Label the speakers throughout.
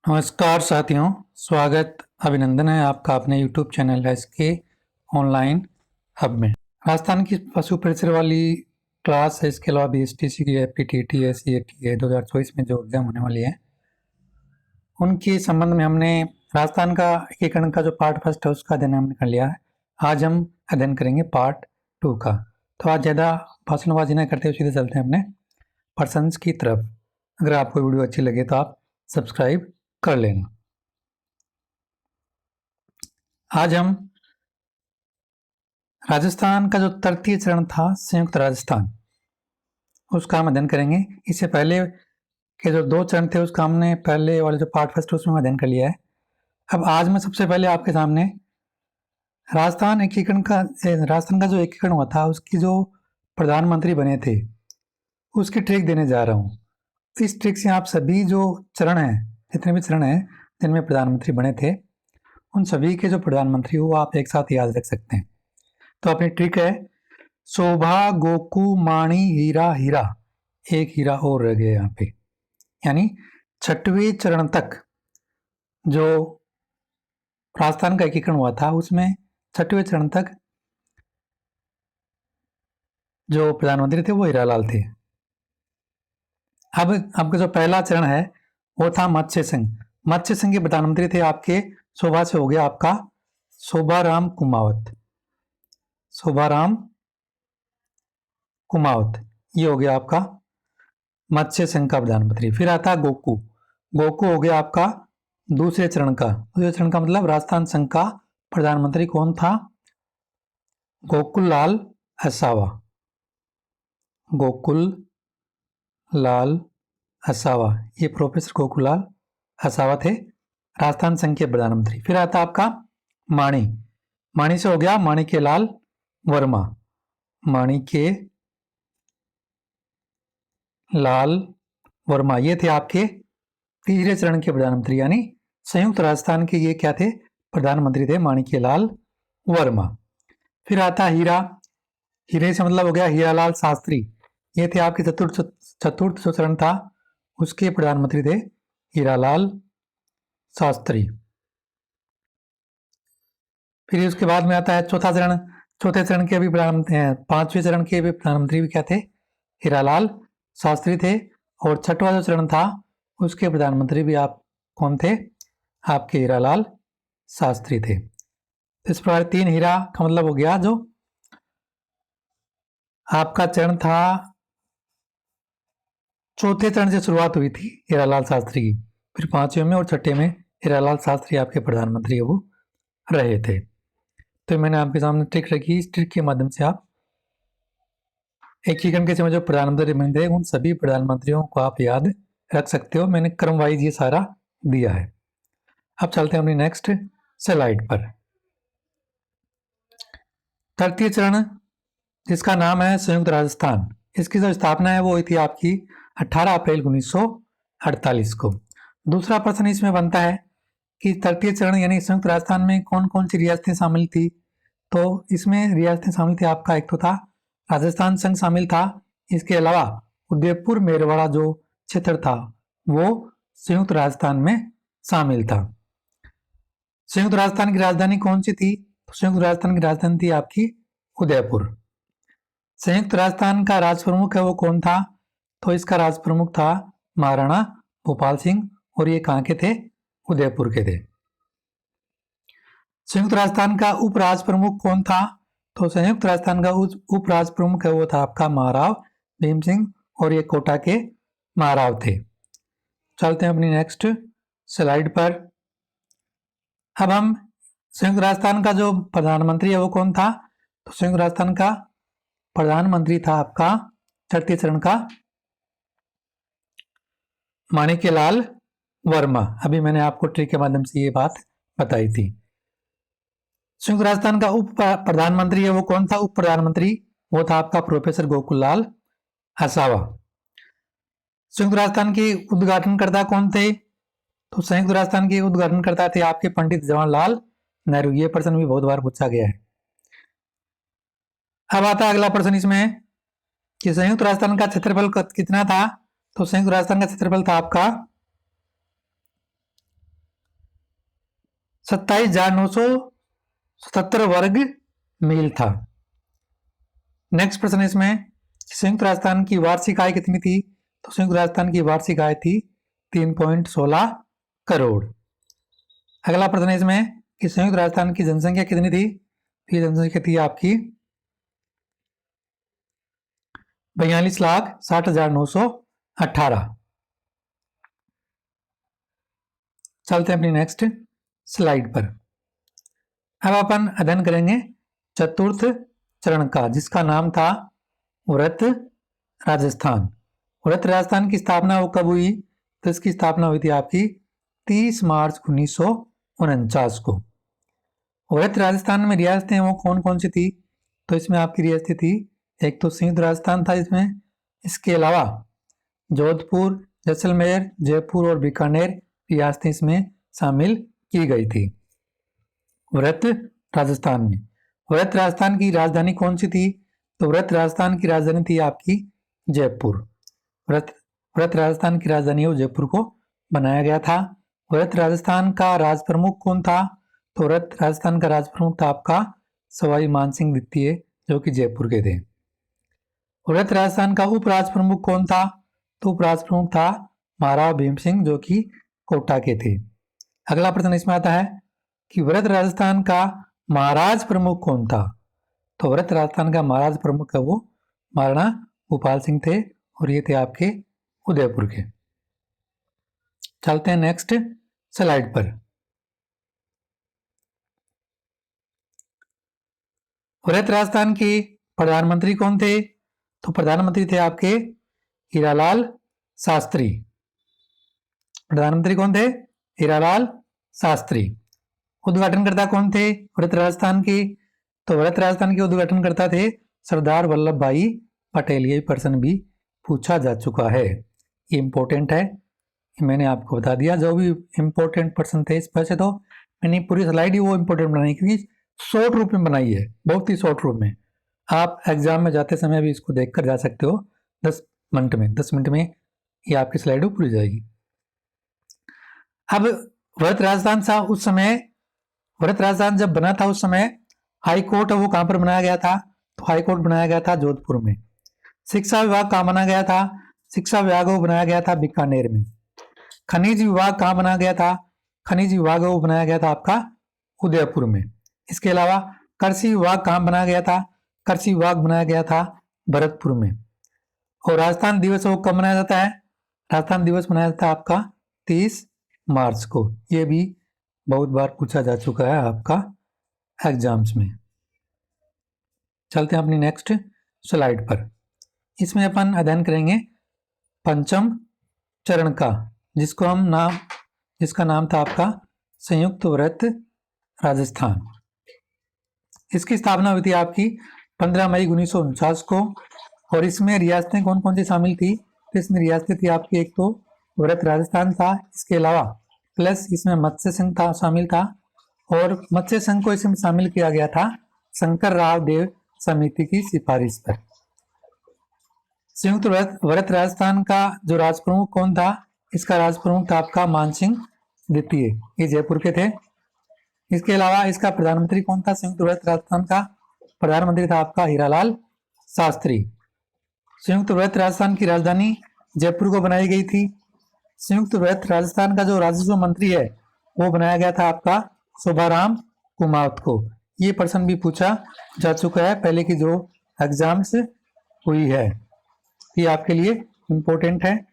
Speaker 1: नमस्कार साथियों, स्वागत अभिनंदन है आपका अपने YouTube channel SK online hub में। राजस्थान की पशु परिसर वाली क्लास है, इसके अलावा BSTC की FPTT है, CAT है, 2024 में जो एग्जाम होने वाली है उनके संबंध में हमने राजस्थान का एकीकरण का जो पार्ट फर्स्ट है उसका अध्ययन हमने कर लिया है। आज हम अध्ययन करेंगे पार्ट 2 का। तो आज ज़्यादा भाषणबाजी न करते हुए सीधे चलते हैं अपने प्रश्न की तरफ। अगर आपको वीडियो अच्छी लगे तो आप सब्सक्राइब कर लेना। आज हम राजस्थान का जो तृतीय चरण था संयुक्त राजस्थान, उसका हम अध्ययन करेंगे। इससे पहले के जो 2 चरण थे उसका हमने पहले वाले जो पार्ट फर्स्ट उसमें अध्ययन कर लिया है। अब आज मैं सबसे पहले आपके सामने राजस्थान का जो एकीकरण हुआ था उसकी जो प्रधानमंत्री बने थे उसकी ट्रिक देने जा रहा हूँ। इस ट्रिक से आप सभी जो चरण हैं, जितने भी चरण हैं जिनमें प्रधानमंत्री बने थे, उन सभी के जो प्रधानमंत्री वो आप एक साथ याद रख सकते हैं। तो अपनी ट्रिक है शोभा, गोकू, माणी, हीरा, हीरा, एक हीरा और रह गया यहाँ पे। यानी 6वें चरण तक जो राजस्थान का एकीकरण हुआ था उसमें 6वें चरण तक जो प्रधानमंत्री थे वो हीरालाल थे। अब आपका जो पहला चरण है वो था मत्स्य सिंह। मत्स्य सिंह के प्रधानमंत्री थे आपके, शोभा से हो गया आपका शोभाराम कुमावत। शोभाराम कुमावत ये हो गया आपका मत्स्य सिंह का प्रधानमंत्री। फिर आता गोकू। गोकू हो गया आपका दूसरे चरण का। दूसरे चरण का मतलब राजस्थान संघ का प्रधानमंत्री कौन था? गोकुल लाल असावा। गोकुल लाल असावा, ये प्रोफेसर गोकुल लाल असावा थे राजस्थान संघ के प्रधानमंत्री। फिर आता आपका माणी। माणी से हो गया माणिक्य लाल वर्मा। माणिक्य लाल वर्मा ये थे आपके तीसरे चरण के प्रधानमंत्री, यानी संयुक्त राजस्थान के ये क्या थे? प्रधानमंत्री थे माणिक्य लाल वर्मा। फिर आता हीरा। हीरे से मतलब हो गया हीरालाल शास्त्री। ये थे आपके चतुर्थ जो चरण था उसके प्रधानमंत्री थे हीरालाल शास्त्री। फिर उसके बाद में आता है चौथा चरण। चौथे चरण के भी प्रधानमंत्री, 5वें चरण के भी प्रधानमंत्री भी क्या थे? हीरालाल शास्त्री थे। और 6वां जो चरण था उसके प्रधानमंत्री भी आप कौन थे? आपके हीरालाल शास्त्री थे। इस प्रकार 3 हीरा का मतलब हो गया जो आपका चरण था। चौथे चरण से शुरुआत हुई थी हीरालाल शास्त्री की। फिर 5वें में और 6ठे में हीरालाल शास्त्री आपके प्रधानमंत्री वो रहे थे। तो मैंने आपके सामने ट्रिक रखी। इस ट्रिक के माध्यम से आप एकीकरण के समय जो प्रधानमंत्री बने थे उन सभी प्रधानमंत्रियों को आप याद रख सकते हो। मैंने क्रम वाइज ये सारा दिया है। अब चलते हैं अपनी नेक्स्ट स्लाइड पर। तृतीय चरण जिसका नाम है संयुक्त राजस्थान, इसकी जो स्थापना है वो हुई थी आपकी 18 अप्रैल 1948 को। दूसरा प्रश्न इसमें बनता है कि तृतीय चरण यानी संयुक्त राजस्थान में कौन कौन सी रियासतें शामिल थी? तो इसमें रियासतें शामिल थी आपका, एक तो था राजस्थान संघ शामिल था। इसके अलावा उदयपुर मेरवाड़ा जो क्षेत्र था वो संयुक्त राजस्थान में शामिल था। संयुक्त राजस्थान की राजधानी कौन सी थी? संयुक्त राजस्थान की राजधानी थी आपकी उदयपुर। संयुक्त राजस्थान का राज प्रमुख है वो कौन था? तो इसका राज प्रमुख था महाराणा भोपाल सिंह, और ये कहाँ के थे? उदयपुर के थे। संयुक्त राजस्थान का उपराज प्रमुख कौन था? तो संयुक्त राजस्थान का उपराज प्रमुख है वो था आपका महाराव भीम सिंह, और ये कोटा के महाराव थे। चलते हैं अपनी नेक्स्ट स्लाइड पर। अब हम संयुक्त राजस्थान का जो प्रधानमंत्री है वो कौन था? तो संयुक्त राजस्थान का प्रधानमंत्री था आपका तृतीय चरण का माणिक्य लाल वर्मा। अभी मैंने आपको ट्रिक के माध्यम से ये बात बताई थी। संयुक्त राजस्थान का उप प्रधानमंत्री है वो कौन था? उप प्रधानमंत्री वो था आपका प्रोफेसर गोकुल लाल असावा। संयुक्त राजस्थान के उद्घाटनकर्ता कौन थे? तो संयुक्त राजस्थान के उद्घाटनकर्ता थे आपके पंडित जवाहरलाल नेहरू। ये प्रश्न भी बहुत बार पूछा गया है। अब आता है अगला प्रश्न इसमें कि संयुक्त राजस्थान का क्षेत्रफल कितना था? तो संयुक्त राजस्थान का क्षेत्रफल था आपका 27,977 वर्ग मील था। नेक्स्ट प्रश्न इसमें, संयुक्त राजस्थान की वार्षिक आय कितनी थी? तो संयुक्त राजस्थान की वार्षिक आय थी 3.16 करोड़। अगला प्रश्न इसमें कि संयुक्त राजस्थान की जनसंख्या कितनी थी? ये जनसंख्या थी आपकी 42,60,918। चलते हैं अपनी नेक्स्ट स्लाइड पर। अब अपन अध्ययन करेंगे चतुर्थ चरण का, जिसका नाम था व्रत राजस्थान। व्रत राजस्थान की स्थापना वो कब हुई? तो इसकी स्थापना हुई थी आपकी 30 मार्च 1949 को। व्रत राजस्थान में रियासतें वो कौन कौन सी थी? तो इसमें आपकी रियासतें थी, एक तो संयुक्त राजस्थान था इसमें, इसके अलावा जोधपुर, जैसलमेर, जयपुर और बीकानेर रियासतें इसमें शामिल की गई थी व्रत राजस्थान में। व्रत राजस्थान की राजधानी कौन सी थी? तो व्रत राजस्थान की राजधानी थी आपकी जयपुर। व्रत राजस्थान की राजधानी जयपुर को बनाया गया था। व्रत राजस्थान का राज प्रमुख कौन था? तो व्रत राजस्थान का राज प्रमुख था आपका सवाई मानसिंह द्वितीय, जो कि जयपुर के थे। व्रत राजस्थान का उपराज प्रमुख कौन था? तो उपराज प्रमुख था महाराव भीम सिंह, जो कि कोटा के थे। अगला प्रश्न इसमें आता है कि व्रत राजस्थान का महाराज प्रमुख कौन था? तो व्रत राजस्थान का महाराज प्रमुख है वो महाराणा भूपाल सिंह थे, और ये थे आपके उदयपुर के। चलते हैं नेक्स्ट स्लाइड पर। व्रत राजस्थान के प्रधानमंत्री कौन थे? तो प्रधानमंत्री थे आपके हीरालाल शास्त्री। प्रधानमंत्री कौन थे? हीरालाल शास्त्री। उद्घाटनकर्ता कौन थे व्रत राजस्थान के? तो व्रत राजस्थान के उद्घाटनकर्ता थे सरदार वल्लभ भाई पटेल। ये प्रश्न भी पूछा जा चुका है, ये इंपॉर्टेंट है, मैंने आपको बता दिया। जो भी इंपॉर्टेंट प्रश्न थे इस पर से, तो मैंने पूरी स्लाइड ही वो इंपॉर्टेंट बनाई, क्योंकि शॉर्ट रूप में बनाई है, बहुत ही शॉर्ट रूप में। आप एग्जाम में जाते समय भी इसको देख कर जा सकते हो। 10 मिनट में ये आपकी स्लाइड पूरी जाएगी। अब व्रत राजस्थान था उस समय, व्रत राजस्थान जब बना था उस समय हाई कोर्ट वो कहां पर बनाया गया था? तो हाई कोर्ट बनाया गया था जोधपुर में। शिक्षा विभाग कहां बनाया गया था? शिक्षा विभाग वो बनाया गया था बीकानेर में। खनिज विभाग कहां बनाया गया था? खनिज विभाग वो बनाया गया था आपका उदयपुर में। इसके अलावा कृषि विभाग कहां बनाया गया था? कृषि विभाग बनाया गया था भरतपुर में। और राजस्थान दिवस वो कब मनाया जाता है? राजस्थान दिवस मनाया जाता है आपका 30 मार्च को। ये भी बहुत बार पूछा जा चुका है आपका एग्जाम्स में। चलते हैं अपनी नेक्स्ट स्लाइड पर। इसमें अपन अध्ययन करेंगे पंचम चरण का, जिसका नाम था आपका संयुक्त व्रत राजस्थान। इसकी स्थापना हुई थी आपकी 15 मई 1949 को। और इसमें रियासतें कौन कौन सी शामिल थी? तो इसमें रियासतें थी आपकी, एक तो व्रत राजस्थान था, इसके अलावा प्लस इसमें मत्स्य संघ था शामिल था, और मत्स्य संघ को इसमें शामिल किया गया था शंकर राव देव समिति की सिफारिश पर। संयुक्त व्रत राजस्थान का जो राज प्रमुख कौन था? इसका राज प्रमुख था आपका मानसिंह द्वितीय, ये जयपुर के थे। इसके अलावा इसका प्रधानमंत्री कौन था? संयुक्त व्रत राजस्थान का प्रधानमंत्री था आपका हीरालाल शास्त्री। संयुक्त व्रत राजस्थान की राजधानी जयपुर को बनाई गई थी। संयुक्त व्रत राजस्थान का जो राजस्व मंत्री है वो बनाया गया था आपका शोभाराम कुमावत को। ये प्रश्न भी पूछा जा चुका है पहले की जो एग्जाम्स हुई है, ये आपके लिए इंपॉर्टेंट है।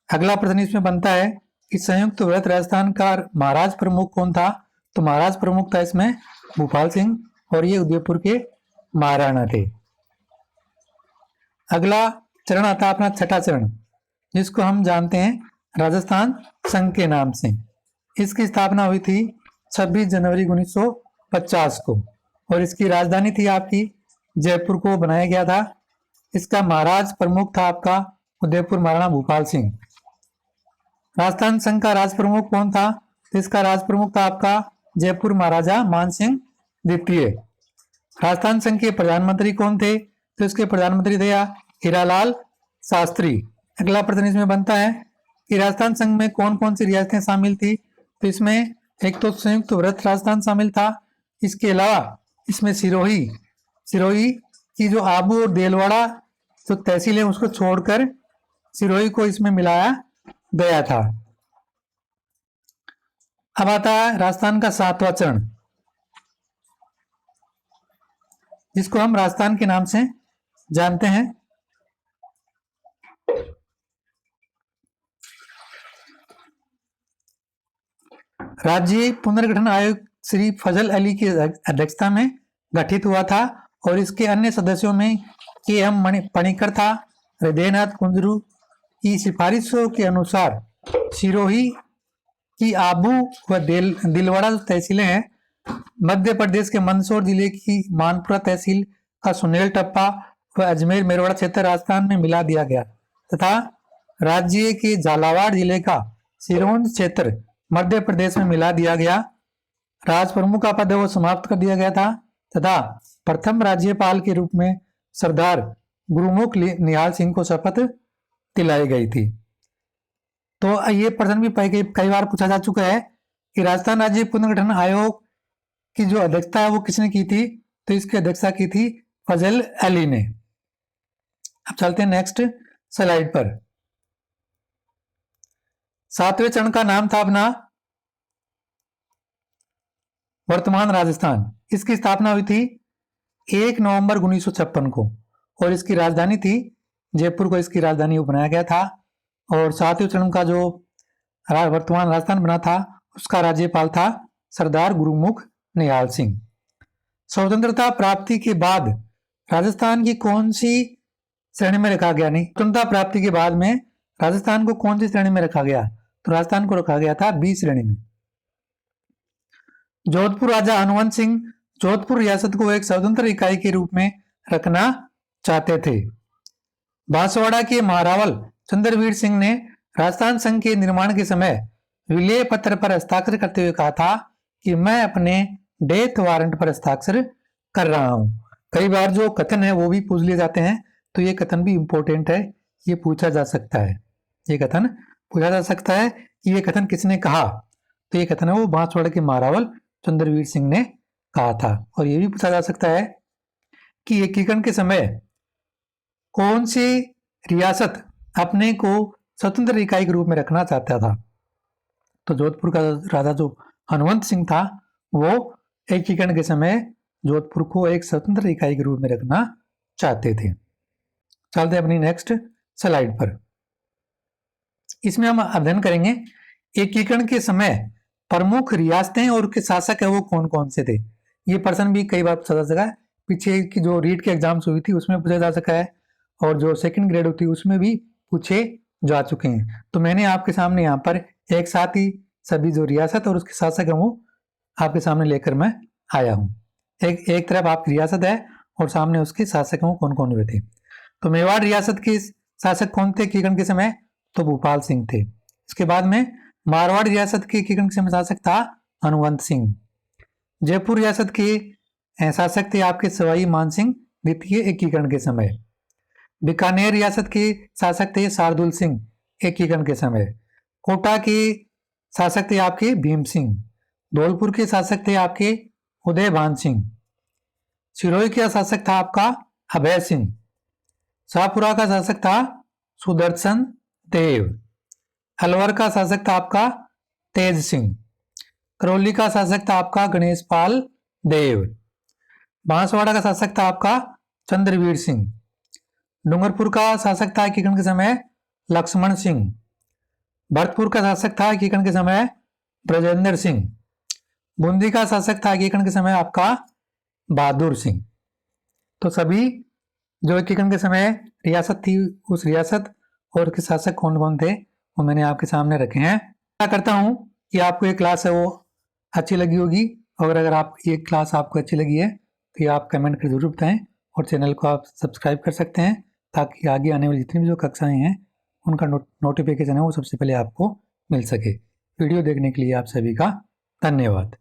Speaker 1: अगला प्रश्न इसमें बनता है कि संयुक्त व्रत राजस्थान का महाराज प्रमुख कौन था? तो महाराज प्रमुख था इसमें भूपाल सिंह, और ये उदयपुर के महाराणा थे। अगला चरण आता है अपना छठा चरण, जिसको हम जानते हैं राजस्थान संघ के नाम से। इसकी स्थापना हुई थी 26 जनवरी 1950 को, और इसकी राजधानी थी आपकी जयपुर को बनाया गया था। इसका महाराज प्रमुख था आपका उदयपुर महाराणा भूपाल सिंह। राजस्थान संघ का राज प्रमुख कौन था? तो इसका राज प्रमुख था आपका जयपुर महाराजा मानसिंह द्वितीय। राजस्थान संघ के प्रधानमंत्री कौन थे? तो इसके प्रधानमंत्री थे हीरालाल शास्त्री। अगला प्रश्न इसमें बनता है कि राजस्थान संघ में कौन कौन सी रियासतें शामिल थी? तो इसमें एक तो संयुक्त वृत्त राजस्थान शामिल था, इसके अलावा इसमें सिरोही की जो आबू और देलवाड़ा जो तहसील है उसको छोड़कर सिरोही को इसमें मिलाया गया था। अब आता है राजस्थान का 7वां चरण, जिसको हम राजस्थान के नाम से जानते हैं। राज्य पुनर्गठन आयोग श्री फजल अली की अध्यक्षता में गठित हुआ था और इसके अन्य सदस्यों में के एम पणिकर था। हृदयनाथ कुंजरू की सिफारिशों के अनुसार सिरोही की आबू व दिलवाड़ा तहसीलें हैं, मध्य प्रदेश के मंदसौर जिले की मानपुरा तहसील का सुनेल टप्पा व अजमेर मेरवाड़ा क्षेत्र राजस्थान में मिला दिया गया तथा राज्य के झालावाड़ जिले का सिरोंज क्षेत्र मध्य प्रदेश में मिला दिया गया। राज प्रमुख का पद वो समाप्त कर दिया गया था तथा प्रथम राज्यपाल के रूप में सरदार गुरुमुख निहाल सिंह को शपथ दिलाई गई थी। तो ये प्रश्न भी कई बार पूछा जा चुका है कि राजस्थान राज्य पुनर्गठन आयोग की जो अध्यक्षता है वो किसने की थी, तो इसकी अध्यक्षता की थी फजल अली ने। अब चलते हैं नेक्स्ट स्लाइड पर। 7वें चरण का नाम था अपना वर्तमान राजस्थान। इसकी स्थापना हुई थी 1 नवंबर 1956 को और इसकी राजधानी थी जयपुर को इसकी राजधानी बनाया गया था। और 7वें चरण का जो वर्तमान राजस्थान बना था उसका राज्यपाल था सरदार गुरुमुख निहाल सिंह। स्वतंत्रता प्राप्ति के बाद राजस्थान की कौन सी श्रेणी में रखा गया? नहीं, स्वतंत्रता प्राप्ति के बाद में राजस्थान को कौन सी श्रेणी में रखा गया? तो राजस्थान को रखा गया था बी श्रेणी में। जोधपुर राजा हनुवंत सिंह जोधपुर रियासत को एक स्वतंत्र इकाई के रूप में रखना चाहते थे। बांसवाड़ा के महारावल चंद्रवीर सिंह ने राजस्थान संघ के निर्माण के समय विलय पत्र पर हस्ताक्षर करते हुए कहा था कि मैं अपने डेथ वारंट पर हस्ताक्षर कर रहा हूं। कई बार जो कथन है वो भी पूछ लिए जाते हैं, तो ये कथन भी इंपॉर्टेंट है, ये पूछा जा सकता है। ये कथन पूछा जा सकता है कि ये कथन किसने कहा, तो ये कथन है वो बांसवाड़ा के महारावल चंद्रवीर सिंह ने कहा था। और ये भी पूछा जा सकता है कि एकीकरण के समय कौन सी रियासत अपने को स्वतंत्र इकाई के रूप में रखना चाहता था? तो जोधपुर का राजा जो हनुवंत सिंह था वो एकीकरण के समय जोधपुर को एक स्वतंत्र इकाई के रूप में रखना चाहते थे। चलते अपनी नेक्स्ट स्लाइड पर। इसमें हम अध्ययन करेंगे एकीकरण के समय प्रमुख रियासतें और उनके शासक है वो कौन कौन से थे। ये प्रश्न भी कई बार पूछा जा सका है। पीछे की जो रीट के एग्जाम्स हुई थी उसमें पूछा जा सका है और जो सेकंड ग्रेड होती है उसमें भी पूछे जा चुके हैं। तो मैंने आपके सामने यहाँ पर एक साथ ही सभी जो रियासत और उसके शासक है वो आपके सामने लेकर मैं आया हूँ। एक तरफ आपकी रियासत है और सामने उसके शासक वो कौन कौन हुए थे। तो मेवाड़ रियासत के शासक कौन थे एकीकरण के समय? तो भूपाल सिंह थे। इसके बाद में मारवाड़ रियासत के एकीकरण के समय शासक था हनुवंत सिंह। जयपुर रियासत के शासक थे आपके सवाई मानसिंह द्वितीय एकीकरण के समय। बीकानेर रियासत के शासक थे शार्दुल सिंह एकीकरण के समय। कोटा के शासक थे आपके भीम सिंह। धौलपुर के शासक थे आपके उदयभान सिंह। सिरोही का शासक था आपका अभय सिंह। शाहपुरा का शासक था सुदर्शन देव। अलवर का शासक था आपका तेज सिंह। करौली का शासक था आपका गणेश पाल देव। बांसवाड़ा का शासक था आपका चंद्रवीर सिंह। डूंगरपुर का शासक था एकीकरण के समय लक्ष्मण सिंह। भरतपुर का शासक था एकीकरण के समय ब्रजेंद्र सिंह। बूंदी का शासक था एकीकरण के समय आपका बहादुर सिंह। तो सभी जो एकीकरण के समय रियासत थी उस रियासत और उसके शासक कौन कौन थे वो मैंने आपके सामने रखे हैं। आशा करता हूँ कि आपको ये क्लास है वो अच्छी लगी होगी और अगर आप ये क्लास आपको अच्छी लगी है तो ये आप कमेंट कर जरूर बताएं और चैनल को आप सब्सक्राइब कर सकते हैं ताकि आगे आने वाली जितनी भी जो कक्षाएं हैं उनका नोटिफिकेशन है वो सबसे पहले आपको मिल सके। वीडियो देखने के लिए आप सभी का धन्यवाद।